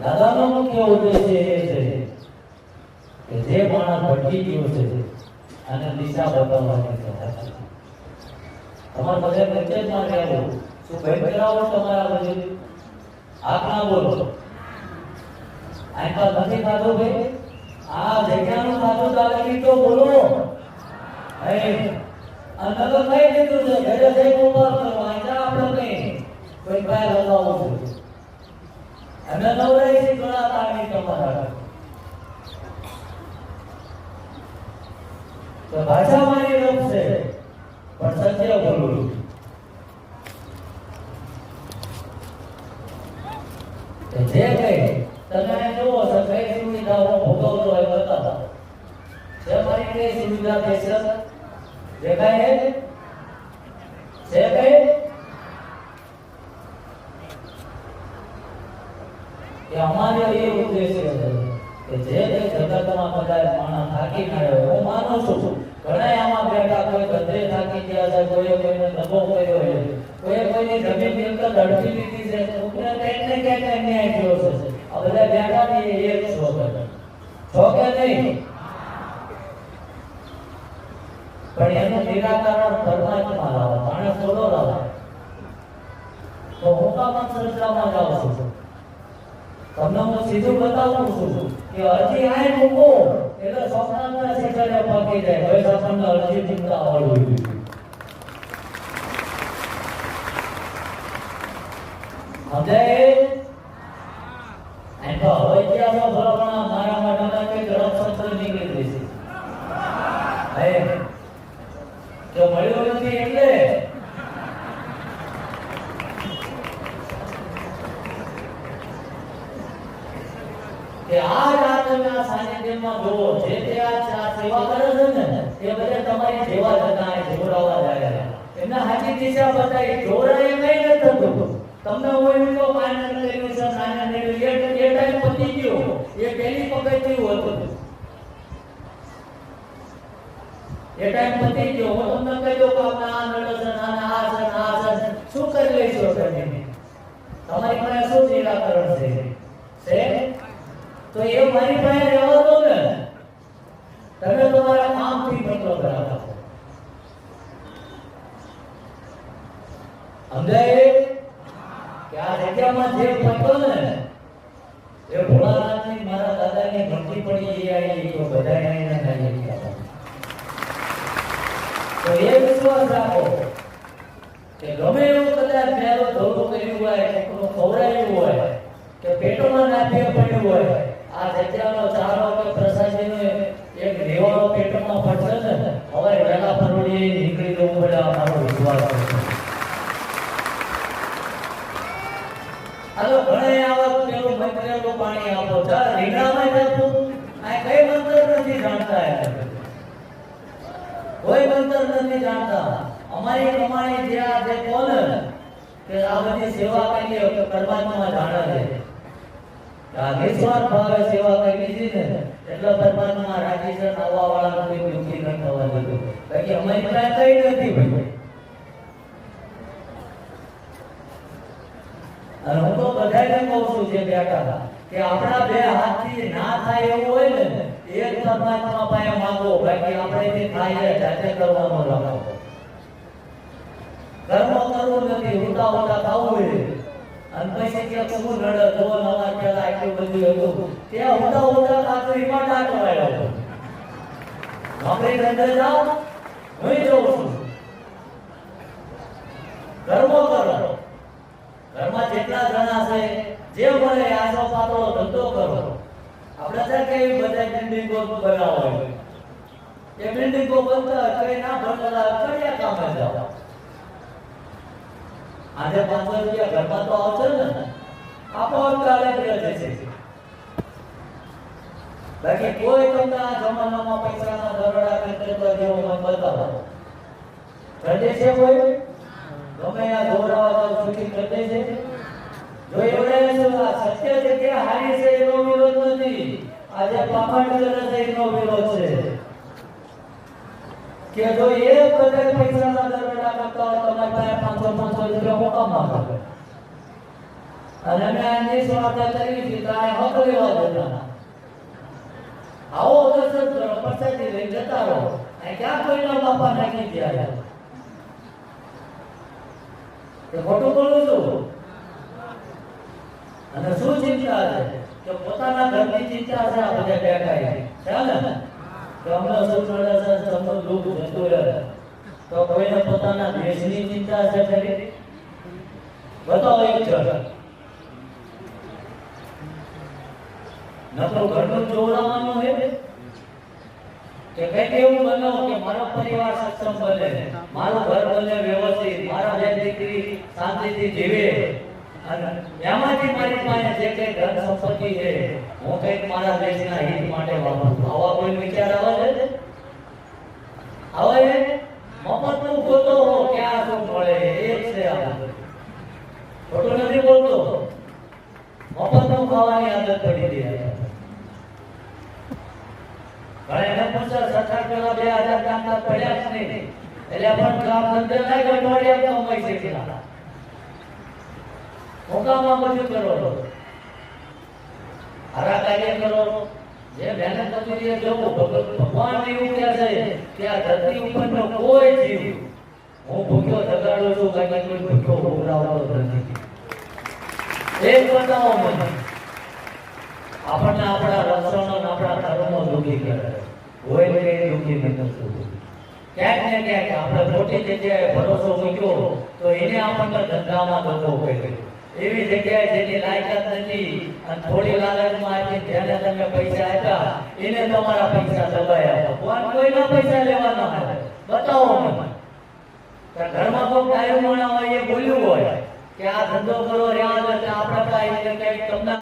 દાદાનો મુખ્ય ઉદ્દેશ્ય એ છે કે જે માણસ ભટકી ગયો છે અને દિશા બતાવવાની છે. તમારે બધા મેસેજમાં રહેવું શું ભેટ કરાવો તમારા બધે આપના બોલો આઈ પર નથી ખાધો ભાઈ આ જગ્યાનું ખાધું દાદાની તો બોલો હે અનગર કઈ દીધું છે ઘરે જઈને ઉભા કરો આજા આપણે કઈ કોઈ બહાર લગાવું છે અમે નવરાઈ છે ઘણા તાણી તમારા તો ભાષા મારી રબ છે પણ સત્ય બોલું જે કઈ તમે જુઓ છો કઈ સુવિધાઓ ભોગવતો હોય બતાવો જે મારી કઈ સુવિધા છે દેખાય છે કઈ કે અમારો એ ઉદ્દેશ્ય છે કે જે જગતમાં કદાચ માણસ થાકી ગયો હું માનું છું ઘણા આમાં બેઠા કોઈ બધે થાકી ગયા છે કોઈ કોઈને નબો કર્યો છે કોઈ કોઈની જમીન મિલકત અડકી લીધી છે કોઈને કંઈક ને કંઈક અન્યાય થયો છે આ બધા બેઠા ને એક છો કે નહીં પણ એનું નિરાકરણ પરમાત્મા લાવે માણસ થોડો લાવે તો હું કામ સંસ્થામાં જાઉં છું તમને હું સીધું બતાવું છું કે અરજી આય મૂકો એટલે સ્વપ્નના શિખરે પહોંચી જાય હવે આપણને અરજી ચિંતા આવડવી સમજાય એમ તો હવે ત્યાં ભરવાના મારા માટે કઈ ગરમ સત્ર નીકળી જશે હે જો મળ્યો નથી એટલે કે આ રાતના સાનિધ્યમાં જોવો જે તે આ સેવા કરે છે ને એ બધા તમારી સેવા જતા જોરાવા જાય એમના હાથી દિશા બતાવી જોરાએ કઈ ન થતું તમને હોય તો પાણી કર્યું છે નાના ને એ ટાઈમ પતી ગયો એ પેલી પકડ્યું હતું એ ટાઈમ પતી ગયો હું તમને કહી દઉં કે આપના આ નડે આ શું કરી લઈશો તમે તમારી પાસે શું નિરાકરણ છે તો એ મારી પાસે રહેવા દો ને તમે તમારા કામથી મતલબ રાખો સમજાય કે આ જગ્યામાં જે પહોંચ્યો ને એ ભોળાનાથની મારા દાદાની ભક્તિ પડી આવી તો બધા એને નહીં તો એ વિશ્વાસ રાખો કે ગમે એવું કદાચ મેરો ધોરો કર્યું હોય કોઈનું ખવડાવ્યું હોય કે પેટમાં નાખ્યું પડ્યું હોય આ જગ્યાનો ચારો કે પ્રસાદીનો એક લેવાનો પેટમાં પડશે ને હવે વેલા પરોડી નીકળી જવું પડે અમારો વિશ્વાસ છે આલો ઘણે આવત પેલું મંત્રેલું પાણી આપો ચાલ રીંગણામાં જતું આ કઈ મંત્ર નથી જાણતા કોઈ મંત્ર નથી જાણતા અમારી કમાણી જે આ જે કોણ કે આ બધી સેવા કરીએ કે પરમાત્મા જાણે છે આ નિસ્વાર્થ ભાવે સેવા કરી છે ને એટલે પરમાત્મા રાજી છે નવા વાળા કોઈ દુખી ન થવા દીધું બાકી અમારી પાસે કઈ નથી ભાઈ અને હું તો બધાને કહું છું જે બેઠા કે આપણા બે હાથથી ના થાય એવું હોય ને એક પરમાત્મા પાસે માંગો બાકી આપણે જે થાય જાતે કરવાનું રાખો કર્મ કરવું નથી ઉતા ઉતા થવું હોય અને પછી કે શું રડે જો નવા પેલા આટલું બધું હતું ત્યાં ઉતા ઉતા ખાતો એમાં ડાટો આવ્યો નોકરી ધંધે જાઓ હું જોઉં છું કર્મ કરો ઘરમાં જેટલા જણા છે જે મળે આસો પાતળો ધંધો કરો આપણે ત્યાં કઈ બધા બિલ્ડિંગો બનાવો એ બિલ્ડિંગો બનતા કઈ ના બનતા કયા કામે જાઓ આજે 500 રૂપિયા ઘરમાં તો આવશે ને આપો ચાલે રહે છે બાકી કોઈ તમને આ જમાનામાં પૈસાના દરોડા કરતો જેવો મને બતાવો કરે છે કોઈ ગમે આ દોરાવા તો છૂટી કરે છે જો એવડે સત્ય છે કે હારી છે એનો વિરોધ નથી આજે પાપડ કરે છે એનો વિરોધ છે કે જો એક બધા પૈસાના દરોડા કરતા હોય તમારે પાસે 500 રૂપિયા મોટા માંગે અને મેં આ નિસ્વાર્થ કરી છે તો આ હક લેવા દેતા આવો દર્શન કરો પ્રસાદી લઈ જતા રહો આ ક્યાં કોઈના બાપા નાખી ગયા કે ખોટું બોલું છું અને શું ચિંતા છે કે પોતાના ઘરની ચિંતા છે આ બધા બેઠા છે ને કે અમને શું નડે છે તમને દુઃખ જતું રહે તો કોઈને પોતાના દેશની ચિંતા છે ખરી બતાવો એક જણ નકરો ઘરનું જોડાવાનું હે કે કઈક એવું બનાવો કે મારો પરિવાર સક્ષમ બને મારું ઘર બને વ્યવસ્થિત મારા બે દીકરી શાંતિથી જીવે અને એમાંથી મારી પાસે જે કઈ ધન સંપત્તિ છે હું કઈક મારા દેશના હિત માટે વાપરું આવા કોઈ વિચાર આવે છે આવે મફતનું ગોતો ક્યાં શું મળે એ છે આ ખોટું નથી બોલતો મફતનું ખાવાની આદત પડી ગઈ ઘણા એને પૂછ્યા સરકાર પેલા 2000 કામદાર પડ્યા જ નહીં એટલે પણ કામ ધંધે થાય અઠવાડિયા કમાઈ છે મોકામાં બધું કરો હારા કાર્ય કરો જે મહેનત કરી જવું ભગવાન એવું કહે છે કે આ ધરતી ઉપરનો કોઈ જીવ હું ભૂખ્યો ઝઘડાડું છું બાકી કોઈ ભૂખ્યો ઉભરાવતો નથી એક બતાવો મને આપણને આપણા રક્ષણ અને આપણા ધર્મો દુઃખી કરે હોય કે દુઃખી નથી ક્યાંક ને ક્યાંક આપણે મોટી જગ્યાએ ભરોસો મૂક્યો તો એને આપણને ધંધામાં ધંધો કર્યો એવી જગ્યાએ જેની લાયકાત નથી અને થોડી લાલચમાં આપી જેને તમે પૈસા આપ્યા એને તમારા પૈસા દબાયા ભગવાન કોઈના પૈસા લેવાના હોય બતાવો મને ઘરમાં કોઈ કાયમ હોય એ બોલ્યું હોય કે આ ધંધો કરો રહ્યા આપણા પાસે કઈ તમને